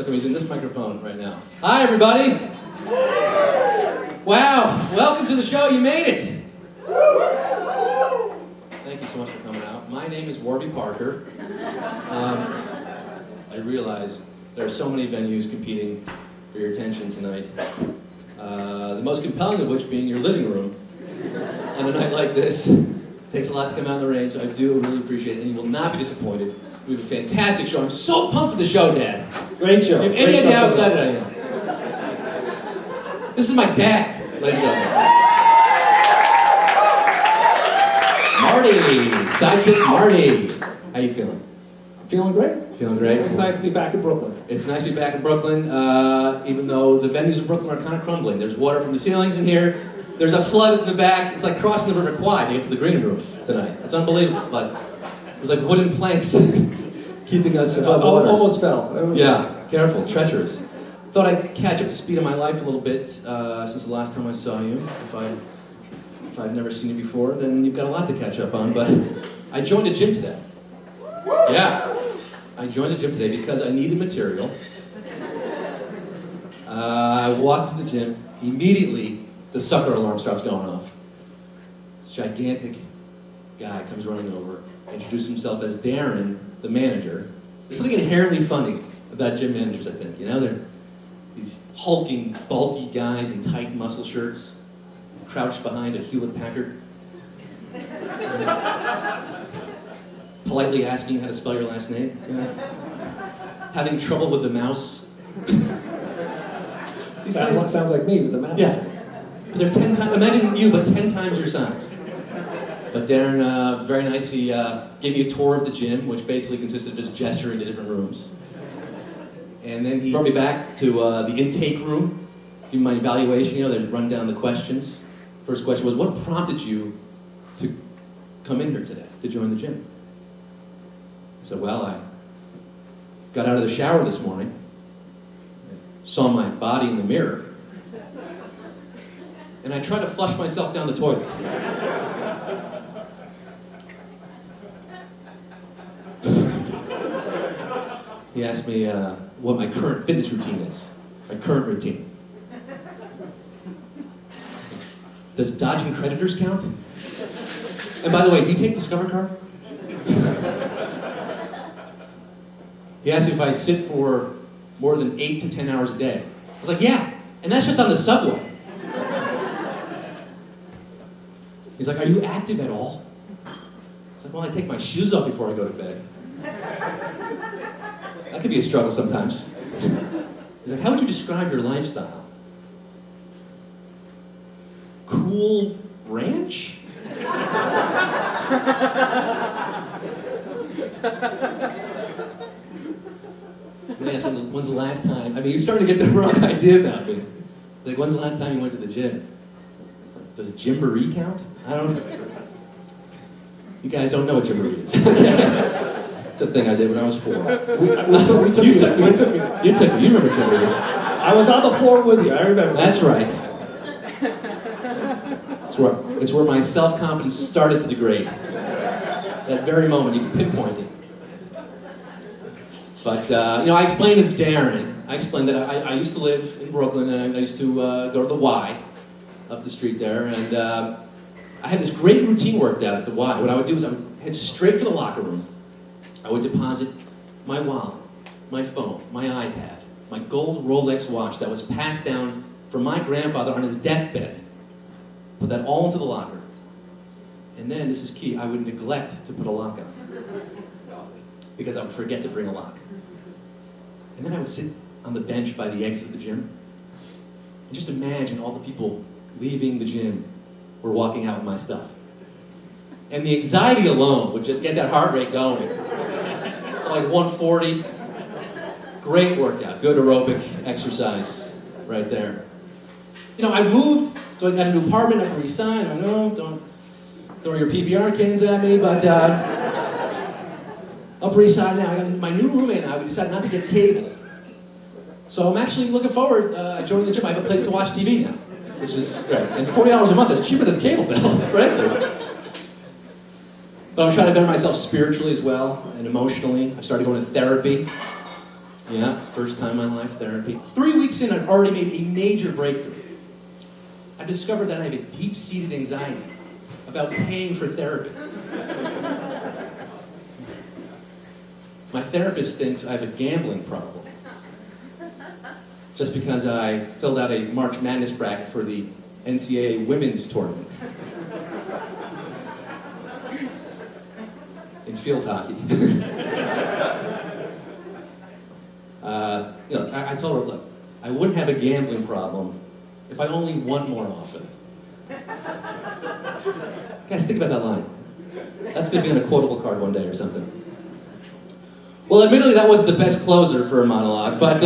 Look at me using this microphone right now. Hi, everybody. Wow, welcome to the show. You made it. Thank you so much for coming out. My name is Warby Parker. I realize there are so many venues competing for your attention tonight. The most compelling of which being your living room. On a night like this, it takes a lot to come out in the rain, so I do really appreciate it, and you will not be disappointed. We have a fantastic show. I'm so pumped for the show, Dad. Great show. You have any idea how excited I am? This is my dad, ladies and gentlemen. Marty, sidekick Marty. How you feeling? I'm feeling great. Feeling great? It's nice to be back in Brooklyn. It's nice to be back in Brooklyn, even though the venues in Brooklyn are kind of crumbling. There's water from the ceilings in here. There's a flood in the back. It's like crossing the River Kwai to get to the green room tonight. It's unbelievable, but there's like wooden planks keeping us above water. Almost fell. Yeah, careful, treacherous. Thought I'd catch up to speed on my life a little bit since the last time I saw you. If I've never seen you before, then you've got a lot to catch up on, but I joined a gym today. Yeah, I joined a gym today because I needed material. I walked to the gym, immediately the sucker alarm starts going off. This gigantic guy comes running over, introduced himself as Darren, the manager. There's something inherently funny about gym managers, I think. You know, they're these hulking, bulky guys in tight muscle shirts, crouched behind a Hewlett-Packard, politely asking how to spell your last name. You know? Having trouble with the mouse. Sounds like me with the mouse. Yeah. But they're 10 times, imagine you, but 10 times your size. But Darren, very nice, he gave me a tour of the gym, which basically consisted of just gesturing to different rooms. And then he brought me back to the intake room, give me my evaluation, you know, they run down the questions. First question was, what prompted you to come in here today, to join the gym? I said, well, I got out of the shower this morning, I saw my body in the mirror, and I tried to flush myself down the toilet. He asked me what my current fitness routine is. My current routine. Does dodging creditors count? And by the way, do you take Discover card? He asked me if I sit for more than 8 to 10 hours a day. I was like, yeah, and that's just on the subway. He's like, are you active at all? I was like, well, I take my shoes off before I go to bed. That could be a struggle sometimes. He's like, how would you describe your lifestyle? Cool ranch? And I asked, when's the last time? I mean, you're starting to get the wrong idea about me. Like, when's the last time you went to the gym? Does Gymboree count? I don't know. You guys don't know what Gymboree is. It's a thing I did when I was 4. We took you. You remember Gymboree. I was on the floor with you, I remember. That's right. It's where my self-confidence started to degrade. That very moment, you can pinpoint it. But, I explained to Darren, that I used to live in Brooklyn, and I used to go to the Y, up the street there, and I had this great routine worked out at the Y. What I would do is I would head straight for the locker room. I would deposit my wallet, my phone, my iPad, my gold Rolex watch that was passed down from my grandfather on his deathbed. Put that all into the locker. And then, this is key, I would neglect to put a lock on. Because I would forget to bring a lock. And then I would sit on the bench by the exit of the gym and just imagine all the people leaving the gym were walking out with my stuff. And the anxiety alone would just get that heart rate going. Like 140. Great workout, good aerobic exercise right there. I moved, so I got a new apartment Upper East Side. I know, don't throw your PBR cans at me, but Upper East Side now. I got my new roommate now. We decided not to get cable. So I'm actually looking forward to joining the gym. I have a place to watch TV now, which is great. And $40 a month is cheaper than the cable bill, right? But I'm trying to better myself spiritually as well and emotionally. I started going to therapy. Yeah, first time in my life therapy. 3 weeks in, I'd already made a major breakthrough. I discovered that I have a deep-seated anxiety about paying for therapy. My therapist thinks I have a gambling problem. Just because I filled out a March Madness bracket for the NCAA women's tournament. In field hockey. I told her, look, I wouldn't have a gambling problem if I only won more often. Guys, think about that line. That's going to be on a quotable card one day or something. Well, admittedly, that wasn't the best closer for a monologue, but